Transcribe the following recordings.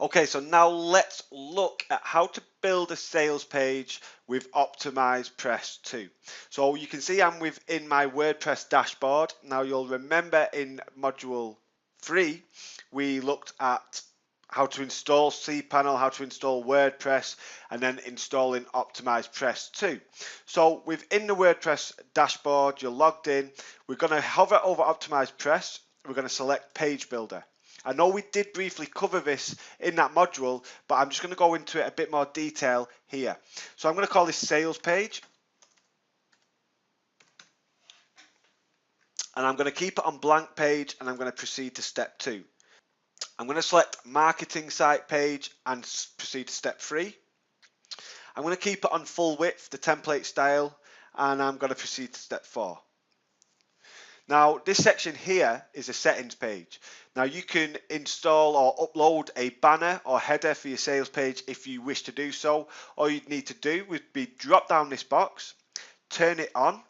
Okay, so now let's look at how to build a sales page with optimizepress 2. So you can see I'm within my WordPress dashboard. Now you'll remember in module 3, we looked at how to install cPanel, how to install WordPress, and then installing optimizepress 2. So within the WordPress dashboard, you're logged in. We're going to hover over optimizepress. We're going to select page builder. I know we did briefly cover this in that module, but I'm just going to go into it a bit more detail here. So I'm going to call this sales page, and I'm going to keep it on blank page, and I'm going to proceed to step 2. I'm going to select marketing site page and proceed to step 3. I'm going to keep it on full width, the template style, and I'm going to proceed to step 4. Now, this section here is a settings page. Now, you can install or upload a banner or header for your sales page if you wish to do so. All you'd need to do would be drop down this box, turn it on,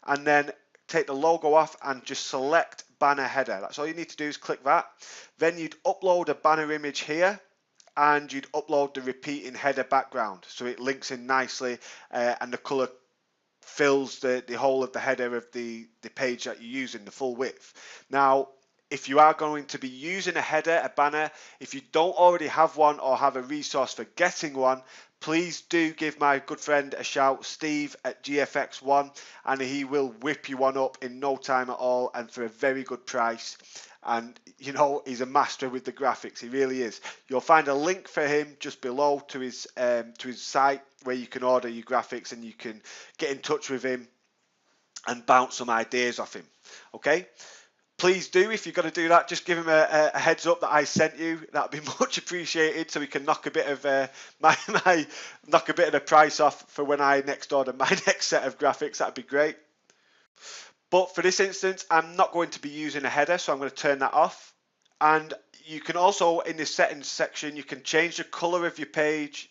and then take the logo off and just select banner header. That's all you need to do is click that. Then you'd upload a banner image here, and you'd upload the repeating header background so it links in nicely and the color fills the whole of the header of the page that you're using, the full width. Now, if you are going to be using a header, a banner, if you don't already have one or have a resource for getting one, please do give my good friend a shout, Steve at GFX1, and he will whip you one up in no time at all and for a very good price. And you know, he's a master with the graphics, he really is. You'll find a link for him just below to his site where you can order your graphics, and you can get in touch with him and bounce some ideas off him. Okay, please do, if you're going to do that, just give him a heads up that I sent you. That'd be much appreciated, so we can knock a bit of knock a bit of the price off for when I next order my next set of graphics. That'd be great. But for this instance, I'm not going to be using a header, so I'm going to turn that off. And you can also, in the settings section, you can change the color of your page,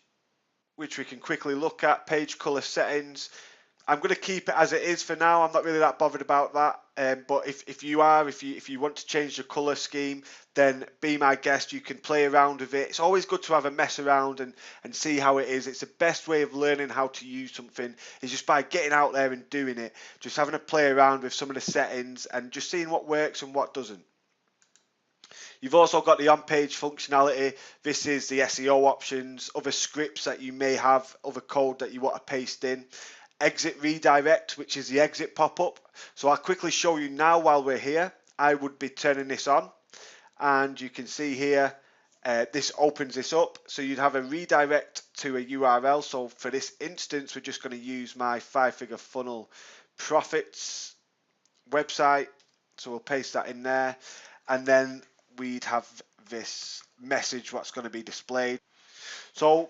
which we can quickly look at. Page color settings. I'm going to keep it as it is for now. I'm not really that bothered about that. But if you want to change the color scheme, then be my guest. You can play around with it. It's always good to have a mess around and see how it is. It's the best way of learning how to use something is just by getting out there and doing it. Just having a play around with some of the settings and just seeing what works and what doesn't. You've also got the on-page functionality. This is the SEO options, other scripts that you may have, other code that you want to paste in. Exit redirect, which is the exit pop-up. So I'll quickly show you now while we're here. I would be turning this on, and you can see here this opens this up. So you'd have a redirect to a URL. So for this instance, we're just going to use my 5-figure funnel profits website. So we'll paste that in there, and then we'd have this message what's going to be displayed. So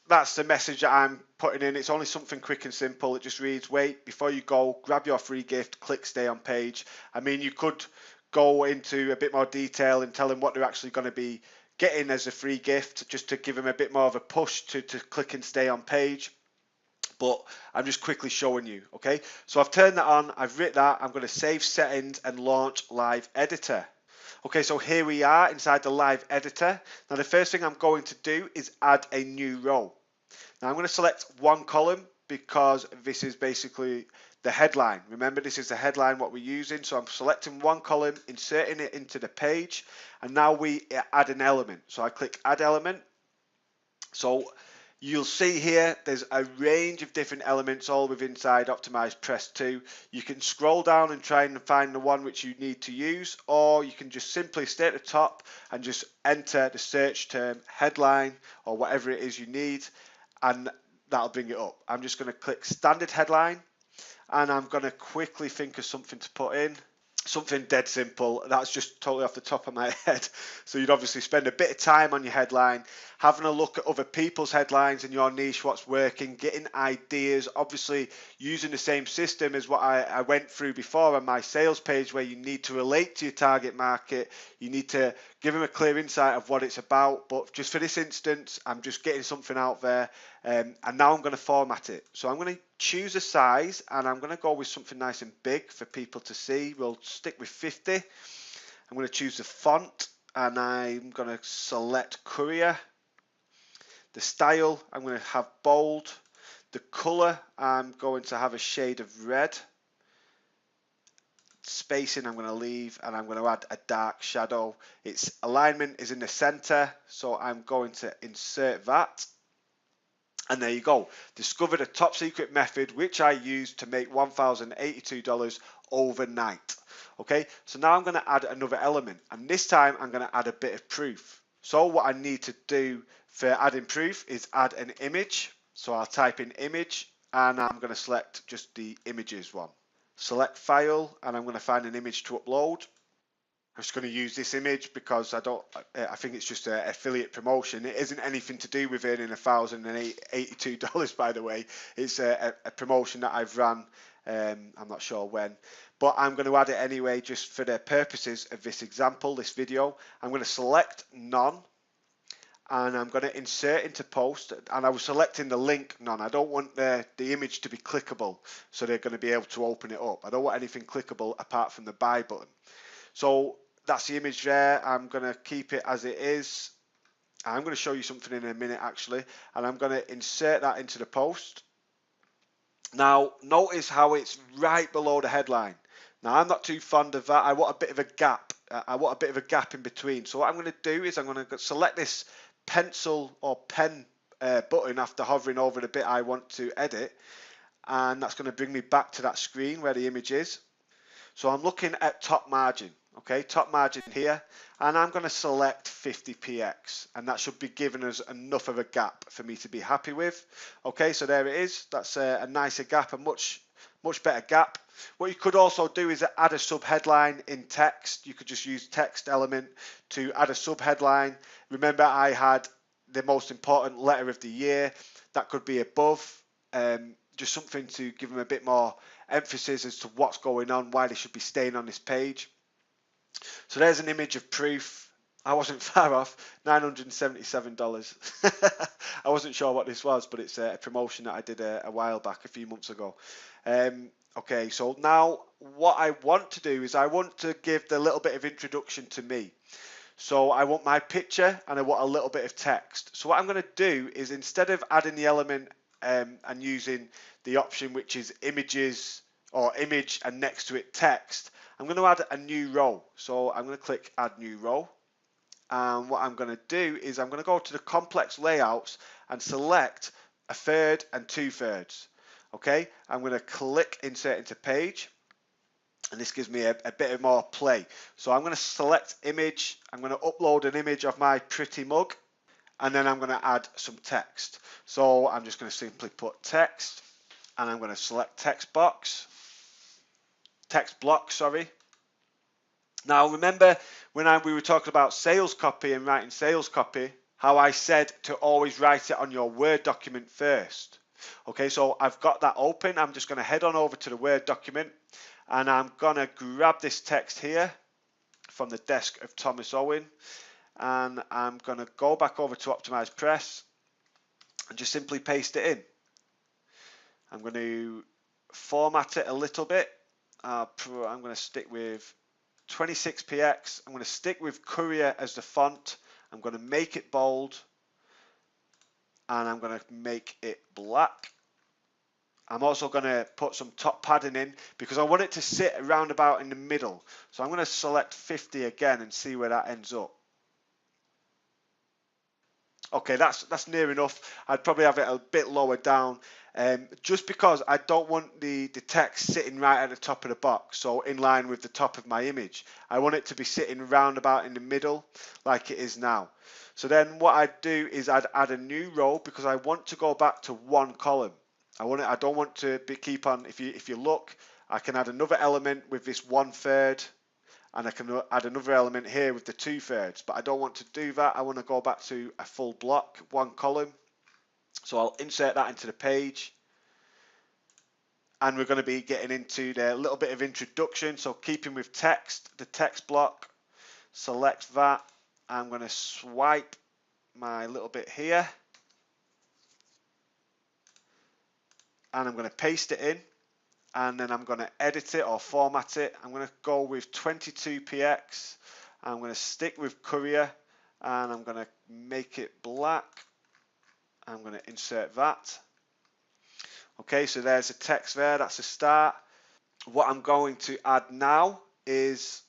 that's the message that I'm putting in. It's only something quick and simple. It just reads, wait, before you go, grab your free gift, click stay on page. I mean, you could go into a bit more detail and tell them what they're actually going to be getting as a free gift, just to give them a bit more of a push to click and stay on page. But I'm just quickly showing you, okay? So I've turned that on, I've written that, I'm going to save settings and launch live editor. Okay, so here we are inside the live editor. Now the first thing I'm going to do is add a new row. Now I'm going to select one column because this is basically the headline. Remember, this is the headline what we're using. So I'm selecting one column, inserting it into the page, and now we add an element. So I click add element. So you'll see here there's a range of different elements all within inside optimizepress 2. You can scroll down and try and find the one which you need to use, or you can just simply stay at the top and just enter the search term headline or whatever it is you need, and that'll bring it up. I'm just going to click standard headline, and I'm going to quickly think of something to put in. Something dead simple. That's just totally off the top of my head. So you'd obviously spend a bit of time on your headline, having a look at other people's headlines in your niche, what's working, getting ideas, obviously using the same system as what I went through before on my sales page, where you need to relate to your target market. You need to give them a clear insight of what it's about. But just for this instance, I'm just getting something out there, and now I'm going to format it. So I'm going to choose a size, and I'm going to go with something nice and big for people to see. We'll stick with 50. I'm going to choose the font. and I'm going to select courier. The style, I'm going to have bold. The color, I'm going to have a shade of red. Spacing, I'm going to leave, and I'm going to add a dark shadow. Its alignment is in the center, so I'm going to insert that. And there you go. Discovered a top secret method which I used to make $1,082 overnight. Okay, so now I'm going to add another element, and this time I'm going to add a bit of proof. So what I need to do for adding proof is add an image. So I'll type in image, and I'm going to select just the images one. Select file, and I'm going to find an image to upload. I'm just going to use this image because I think it's just an affiliate promotion. It isn't anything to do with earning $1,082, by the way. It's a promotion that I've run. I'm not sure when, but I'm going to add it anyway, just for the purposes of this example, this video. I'm going to select none, and I'm going to insert into post, and I was selecting the link none. I don't want the image to be clickable, so they're going to be able to open it up. I don't want anything clickable apart from the buy button. So that's the image there. I'm going to keep it as it is. I'm going to show you something in a minute actually, and I'm going to insert that into the post. Now notice how it's right below the headline. Now I'm not too fond of that. I want a bit of a gap. I want a bit of a gap in between. So what I'm going to do is I'm going to select this pencil or pen button after hovering over the bit I want to edit, and that's going to bring me back to that screen where the image is. So I'm looking at top margin, okay, top margin here, and I'm going to select 50px, and that should be giving us enough of a gap for me to be happy with. Okay, so there it is. That's a nicer gap, a much better gap. What you could also do is add a subheadline in text. You could just use text element to add a subheadline. Remember, I had the most important letter of the year. That could be above. Just something to give them a bit more emphasis as to what's going on, why they should be staying on this page. So there's an image of proof. I wasn't far off, $977. I wasn't sure what this was, but it's a promotion that I did a while back, a few months ago. Okay, so now what I want to do is I want to give the little bit of introduction to me. So I want my picture and I want a little bit of text. So what I'm going to do is, instead of adding the element and using the option which is images or image and next to it text, I'm going to add a new row. So I'm going to click add new row, and what I'm going to do is I'm going to go to the complex layouts and select 1/3 and 2/3. Okay, I'm going to click insert into page, and this gives me a bit of more play. So I'm going to select image, I'm going to upload an image of my pretty mug, and then I'm going to add some text. So I'm just going to simply put text, and I'm going to select text block, sorry. Now remember when we were talking about sales copy and writing sales copy, how I said to always write it on your Word document first. Okay, so I've got that open. I'm just going to head on over to the Word document, and I'm going to grab this text here from the desk of Thomas Owen, and I'm going to go back over to optimizepress and just simply paste it in. I'm going to format it a little bit. I'm going to stick with 26px. I'm going to stick with Courier as the font. I'm going to make it bold, and I'm going to make it black. I'm also going to put some top padding in because I want it to sit around about in the middle. So I'm going to select 50 again and see where that ends up. Okay, that's near enough. I'd probably have it a bit lower down, just because I don't want the text sitting right at the top of the box, so in line with the top of my image. I want it to be sitting round about in the middle like it is now. So then what I'd do is I'd add a new row because I want to go back to one column. I don't want to keep on. If you look, I can add another element with this 1/3. And I can add another element here with the 2/3, but I don't want to do that. I want to go back to a full block, one column. So I'll insert that into the page, and we're going to be getting into the little bit of introduction. So keeping with text, the text block, select that. I'm going to swipe my little bit here, and I'm going to paste it in, and then I'm going to edit it or format it. I'm going to go with 22px. I'm going to stick with courier and I'm going to make it black. I'm going to insert that. Okay, so there's the text there, that's a start. What I'm going to add now is,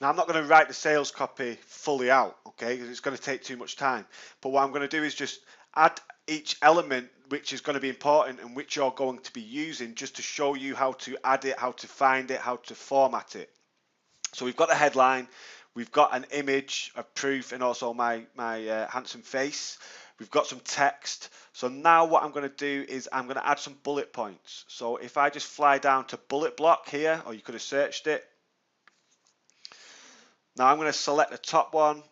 now I'm not going to write the sales copy fully out, okay, because it's going to take too much time. But what I'm going to do is just add each element which is going to be important and which you're going to be using, just to show you how to add it, how to find it, how to format it. So we've got the headline, we've got an image of proof and also my handsome face. We've got some text. So now what I'm going to do is I'm going to add some bullet points. So if I just fly down to bullet block here, or you could have searched it. Now I'm going to select the top one.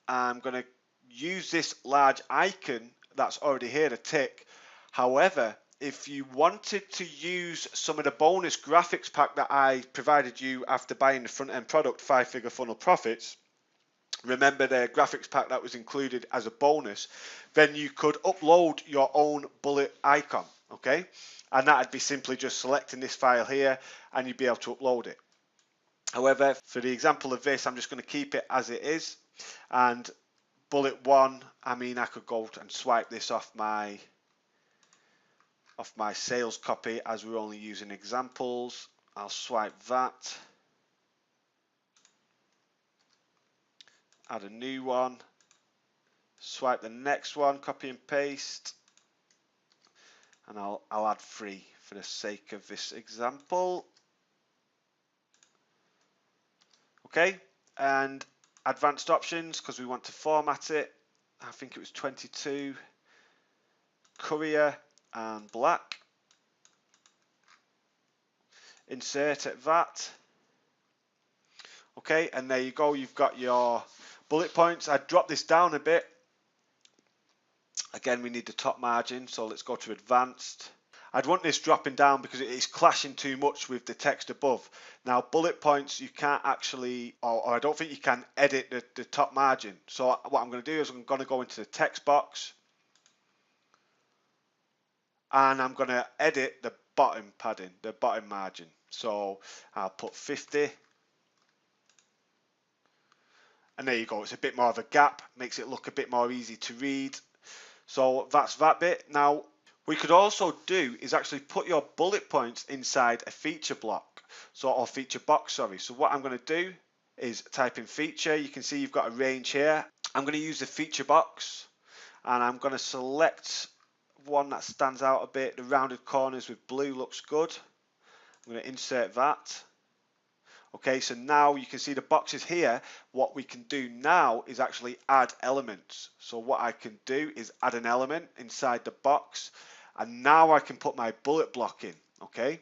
I'm going to use this large icon that's already here to tick. However, if you wanted to use some of the bonus graphics pack that I provided you after buying the front end product, 5-figure funnel profits, remember the graphics pack that was included as a bonus, then you could upload your own bullet icon, okay? And that'd be simply just selecting this file here and you'd be able to upload it. However, for the example of this, I'm just going to keep it as it is. And bullet one, I mean, I could go and swipe this off my sales copy as we're only using examples. I'll swipe that. Add a new one. Swipe the next one, copy and paste. And I'll add 3 for the sake of this example. Okay, and advanced options, because we want to format it. I think it was 22. Courier and black. Insert at that. Okay, and there you go, you've got your bullet points. I dropped this down a bit. Again, we need the top margin, so let's go to advanced. I'd want this dropping down because it is clashing too much with the text above. Now, bullet points, you can't actually, or I don't think you can edit the top margin. So what I'm going to do is I'm going to go into the text box and I'm going to edit the bottom padding, the bottom margin. So I'll put 50. And there you go, it's a bit more of a gap, makes it look a bit more easy to read. So that's that bit. Now, we could also do is actually put your bullet points inside a feature block, or feature box, sorry. So what I'm going to do is type in feature. You can see you've got a range here. I'm going to use the feature box and I'm going to select one that stands out a bit. The rounded corners with blue looks good. I'm going to insert that. Okay, so now you can see the boxes here. What we can do now is actually add elements. So what I can do is add an element inside the box, and now I can put my bullet block in. Okay,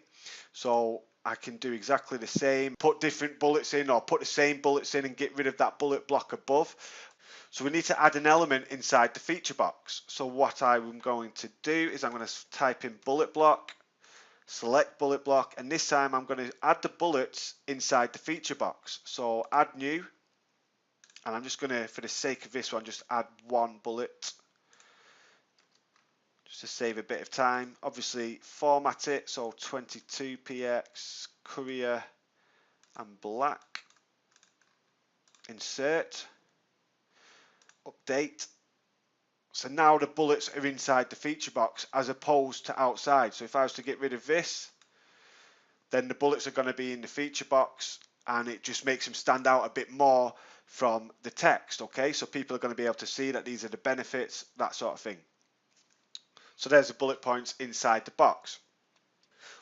so I can do exactly the same, put different bullets in or put the same bullets in and get rid of that bullet block above. So we need to add an element inside the feature box. So what I'm going to do is I'm going to type in bullet block, select bullet block, and this time I'm going to add the bullets inside the feature box. So add new, and I'm just going to, for the sake of this one, just add 1 bullet just to save a bit of time. Obviously format it, so 22px, courier and black, insert, update. So now the bullets are inside the feature box as opposed to outside. So if I was to get rid of this, then the bullets are going to be in the feature box and it just makes them stand out a bit more from the text. Okay, so people are going to be able to see that these are the benefits, that sort of thing. So there's the bullet points inside the box.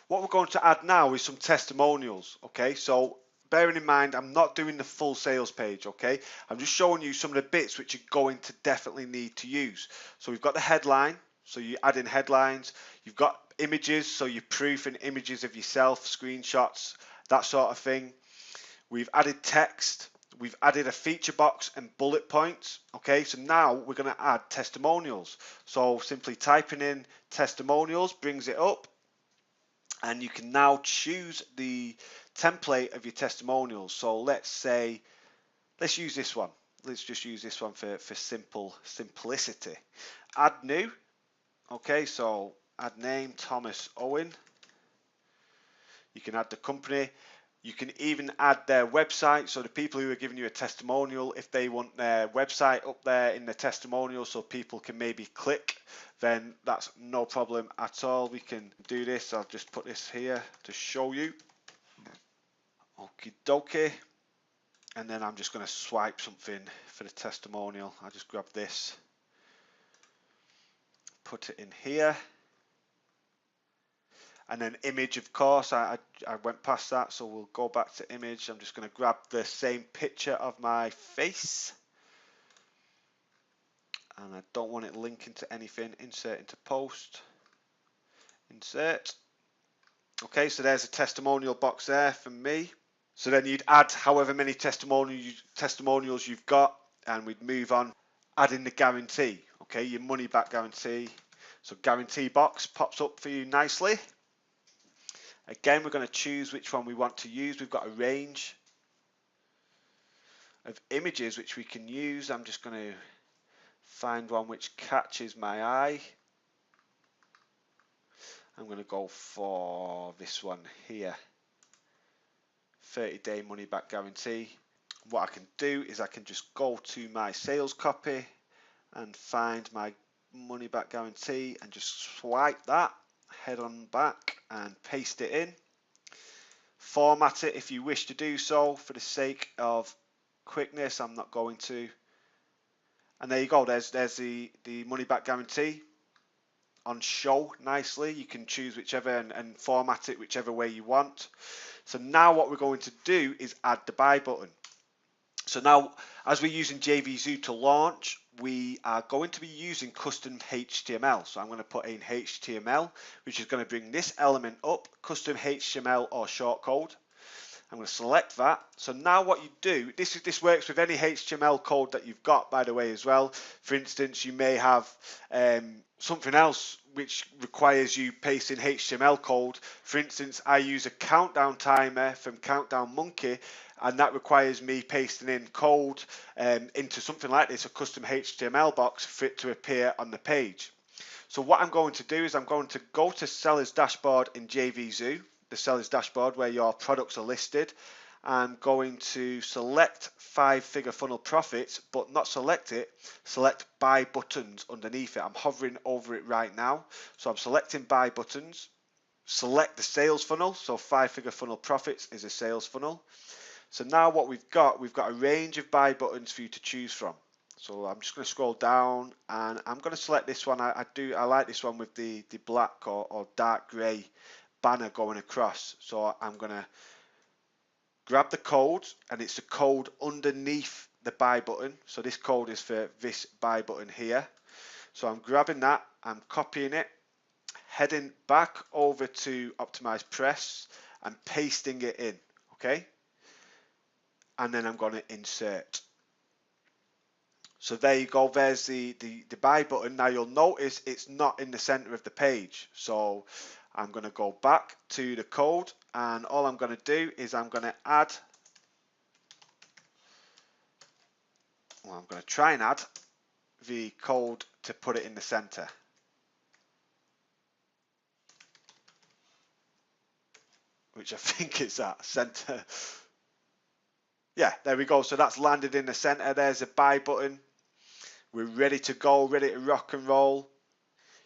What we're going to add now is some testimonials. Okay, so bearing in mind I'm not doing the full sales page. Okay, I'm just showing you some of the bits which you're going to definitely need to use. So we've got the headline, so you add in headlines. You've got images, so your proof and images of yourself, screenshots, that sort of thing. We've added text, we've added a feature box and bullet points. Okay, so now we're going to add testimonials. So simply typing in testimonials brings it up, and you can now choose the template of your testimonials. So let's use this one. Let's just use this one for simplicity. Add new. Okay, so add name, Thomas Owen. You can add the company. You can even add their website, so the people who are giving you a testimonial, if they want their website up there in the testimonial so people can maybe click, then that's no problem at all. We can do this. I'll just put this here to show you. Okie dokie. And then I'm just going to swipe something for the testimonial. I'll just grab this, put it in here. And then image, of course, I went past that, so we'll go back to image. I'm just going to grab the same picture of my face. And I don't want it linking to anything. Insert into post. Insert. Okay, so there's a testimonial box there for me. So then you'd add however many testimonials you've got, and we'd move on adding the guarantee. Okay, your money back guarantee. So guarantee box pops up for you nicely. Again, we're going to choose which one we want to use. We've got a range of images which we can use. I'm just going to find one which catches my eye. I'm going to go for this one here. 30-day money back guarantee. What I can do is I can just go to my sales copy and find my money back guarantee and just swipe that, head on back and paste it in. Format it if you wish to do so. For the sake of quickness, I'm not going to. And there you go, there's the money back guarantee on show nicely. You can choose whichever and format it whichever way you want. So now what we're going to do is add the buy button. So now, as we're using JVZoo to launch, we are going to be using custom HTML. So I'm going to put in HTML, which is going to bring this element up, custom HTML or shortcode. I'm going to select that. So now what you do, this works with any HTML code that you've got, by the way, as well. For instance, you may have something else which requires you pasting HTML code. For instance, I use a countdown timer from Countdown Monkey, and that requires me pasting in code into something like this, a custom HTML box for it to appear on the page. So what I'm going to do is I'm going to go to Seller's Dashboard in JVZoo, the Seller's Dashboard where your products are listed. I'm going to select 5-figure funnel profits, but not select it, select buy buttons underneath it. I'm hovering over it right now. So I'm selecting buy buttons, select the sales funnel. So 5-figure funnel profits is a sales funnel. So now what we've got a range of buy buttons for you to choose from. So I'm just going to scroll down and I'm going to select this one. I like this one with the black or dark grey banner going across. So I'm going to grab the code, and it's the code underneath the buy button. So this code is for this buy button here. So I'm grabbing that, I'm copying it, heading back over to optimizepress and pasting it in. Okay. And then I'm going to insert. So there you go, there's the buy button. Now you'll notice it's not in the center of the page. So I'm going to go back to the code, and all I'm going to do is I'm going to add, well, I'm going to try and add the code to put it in the center. Which I think is that center. Yeah, there we go. So that's landed in the center. There's a buy button. We're ready to go, ready to rock and roll.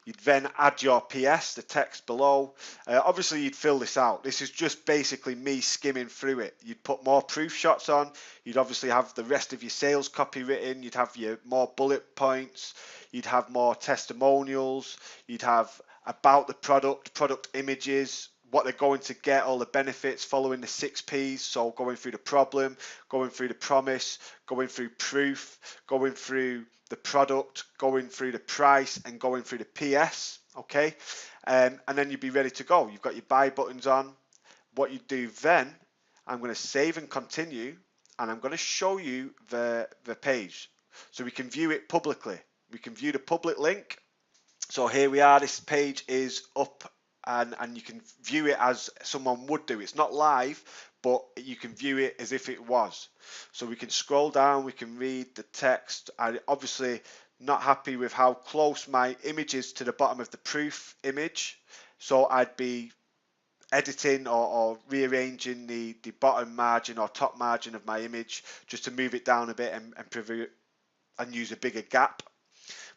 You'd then add your PS, the text below. Obviously, you'd fill this out. This is just basically me skimming through it. You'd put more proof shots on. You'd obviously have the rest of your sales copy written. You'd have your more bullet points. You'd have more testimonials. You'd have about the product images, what they're going to get, all the benefits, following the 6 Ps. So going through the problem, going through the promise, going through proof, going through the product, going through the price, and going through the PS. Okay, and then you'd be ready to go. You've got your buy buttons on. What you do then, I'm going to save and continue, and I'm going to show you the page so we can view it publicly. We can view the public link. So here we are. This page is up, and you can view it as someone would do. It's not live, but you can view it as if it was. So we can scroll down, we can read the text. I'm obviously not happy with how close my image is to the bottom of the proof image. So I'd be editing or rearranging the bottom margin or top margin of my image just to move it down a bit and use a bigger gap.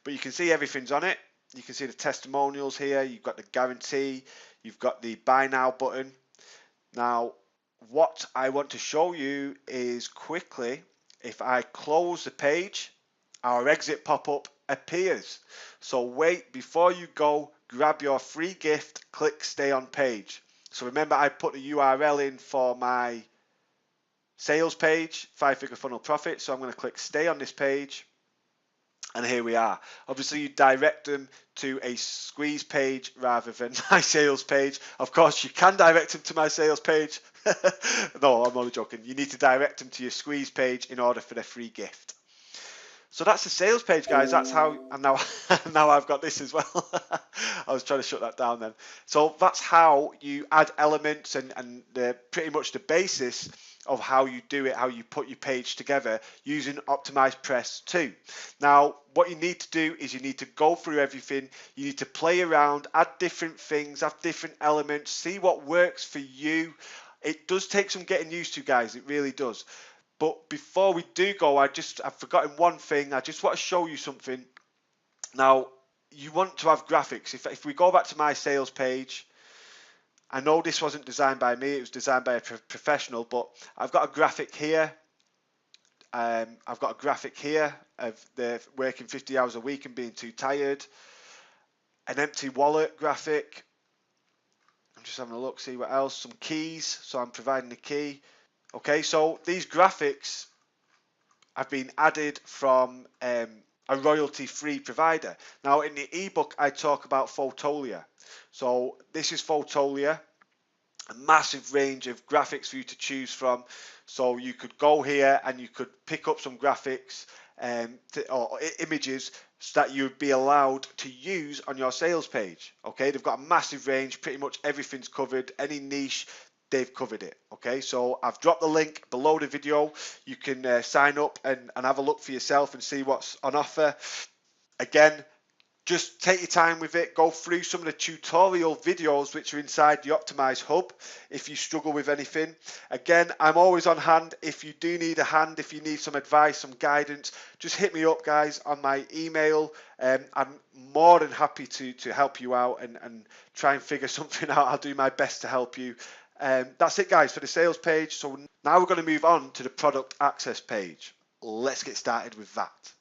But you can see everything's on it. You can see the testimonials here. You've got the guarantee. You've got the buy now button. Now, what I want to show you is quickly, if I close the page, our exit pop-up appears. So wait, before you go, grab your free gift, click stay on page. So remember, I put the URL in for my sales page, 5-figure funnel profit. So I'm going to click stay on this page. And here we are. Obviously, you direct them to a squeeze page rather than my sales page. Of course, you can direct them to my sales page. No, I'm only joking. You need to direct them to your squeeze page in order for their free gift. So that's the sales page, guys. That's how, and now, now I've got this as well. I was trying to shut that down then. So that's how you add elements and pretty much the basis of how you do it, how you put your page together using optimizepress 2. Now, what you need to do is you need to go through everything. You need to play around, add different things, add different elements, see what works for you. It does take some getting used to, guys. It really does. But before we do go, I've forgotten one thing. I just want to show you something. Now, you want to have graphics. If we go back to my sales page, I know this wasn't designed by me. It was designed by a professional, but I've got a graphic here. I've got a graphic here of the working 50 hours a week and being too tired. An empty wallet graphic. I'm just having a look, see what else. Some keys. So I'm providing a key. Okay, so these graphics have been added from a royalty-free provider. Now, in the ebook, I talk about Photolia. So this is Photolia, a massive range of graphics for you to choose from. So you could go here and you could pick up some graphics or images so that you'd be allowed to use on your sales page. Okay, they've got a massive range. Pretty much everything's covered. Any niche, they've covered it. Okay, so I've dropped the link below the video. You can sign up and have a look for yourself and see what's on offer. Again, just take your time with it. Go through some of the tutorial videos which are inside the Optimize Hub if you struggle with anything. Again, I'm always on hand. If you do need a hand, if you need some advice, some guidance, just hit me up, guys, on my email. I'm more than happy to help you out and try and figure something out. I'll do my best to help you. That's it, guys, for the sales page. So now we're going to move on to the product access page. Let's get started with that.